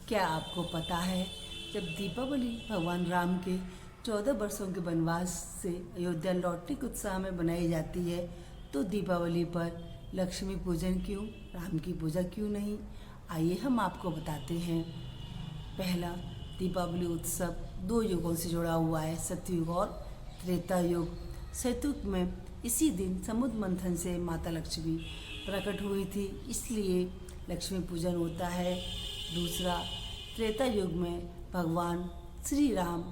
क्या आपको पता है, जब दीपावली भगवान राम के 14 वर्षों के वनवास से अयोध्या लौटने के उत्साह में बनाई जाती है, तो दीपावली पर लक्ष्मी पूजन क्यों, राम की पूजा क्यों नहीं? आइए हम आपको बताते हैं। पहला, दीपावली उत्सव 2 युगों से जुड़ा हुआ है, सतयुग और त्रेता युग। सतयुग में इसी दिन समुद्र मंथन से माता लक्ष्मी प्रकट हुई थी, इसलिए लक्ष्मी पूजन होता है। दूसरा, त्रेता युग में भगवान श्री राम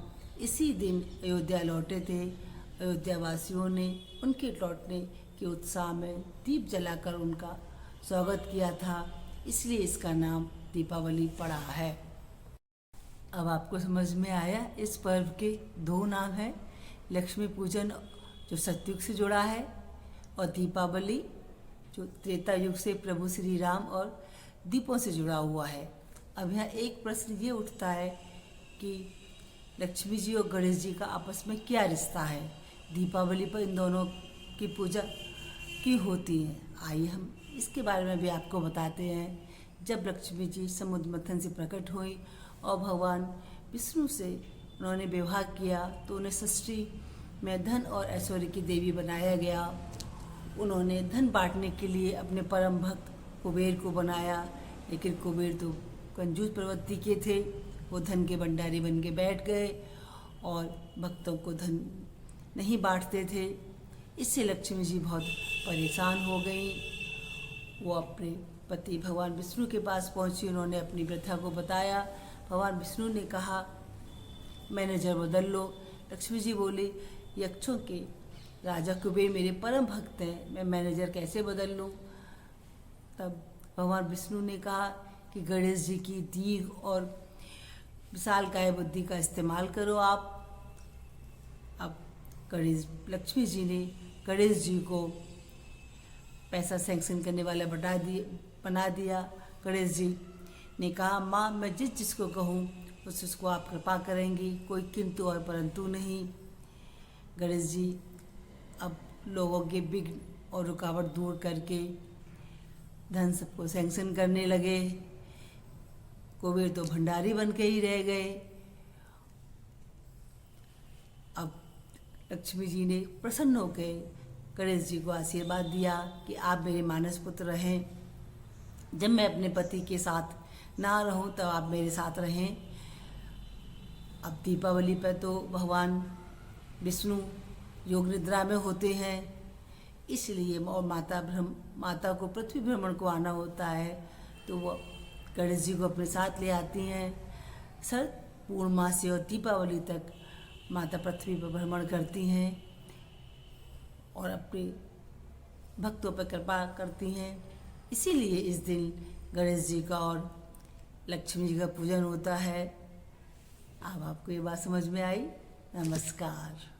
इसी दिन अयोध्या लौटे थे। अयोध्या वासियों ने उनके लौटने के उत्साह में दीप जलाकर उनका स्वागत किया था, इसलिए इसका नाम दीपावली पड़ा है। अब आपको समझ में आया, इस पर्व के 2 नाम हैं, लक्ष्मी पूजन जो सतयुग से जुड़ा है और दीपावली जो त्रेता युग से प्रभु श्री राम और दीपों से जुड़ा हुआ है। अब यहाँ एक प्रश्न ये उठता है कि लक्ष्मी जी और गणेश जी का आपस में क्या रिश्ता है, दीपावली पर इन दोनों की पूजा क्यों होती है? आइए हम इसके बारे में भी आपको बताते हैं। जब लक्ष्मी जी समुद्र मंथन से प्रकट हुई और भगवान विष्णु से उन्होंने विवाह किया, तो उन्हें सृष्टि में धन और ऐश्वर्य की देवी बनाया गया। उन्होंने धन बांटने के लिए अपने परम भक्त कुबेर को बनाया, लेकिन कुबेर तो कंजूस प्रवृत्ति के थे। वो धन के भंडारी बन के बैठ गए और भक्तों को धन नहीं बांटते थे। इससे लक्ष्मी जी बहुत परेशान हो गई। वो अपने पति भगवान विष्णु के पास पहुंची, उन्होंने अपनी व्यथा को बताया। भगवान विष्णु ने कहा, मैनेजर बदल लो। लक्ष्मी जी बोली, यक्षों के राजा कुबेर मेरे परम भक्त हैं, मैं मैनेजर कैसे बदल लूँ? तब भगवान विष्णु ने कहा कि गणेश जी की दीर्घ और विशाल काय बुद्धि का इस्तेमाल करो आप। अब लक्ष्मी जी ने गणेश जी को पैसा सैंक्शन करने वाला बना दिया। गणेश जी ने कहा, माँ मैं जिसको कहूँ उसको आप कृपा करेंगी, कोई किंतु और परंतु नहीं। गणेश जी अब लोगों के विघ्न और रुकावट दूर करके धन सबको सैंक्शन करने लगे। कुबेर तो भंडारी बन के ही रह गए। अब लक्ष्मी जी ने प्रसन्न होकर गणेश जी को आशीर्वाद दिया कि आप मेरे मानस पुत्र रहें, जब मैं अपने पति के साथ ना रहूं तब आप मेरे साथ रहें। अब दीपावली पर तो भगवान विष्णु योग निद्रा में होते हैं, इसलिए और माता को पृथ्वी भ्रमण को आना होता है, तो वो गणेश जी को अपने साथ ले आती हैं। शरद पूर्णिमा से और दीपावली तक माता पृथ्वी पर भ्रमण करती हैं और अपने भक्तों पर कृपा करती हैं। इसीलिए इस दिन गणेश जी का और लक्ष्मी जी का पूजन होता है। अब आपको ये बात समझ में आई? नमस्कार।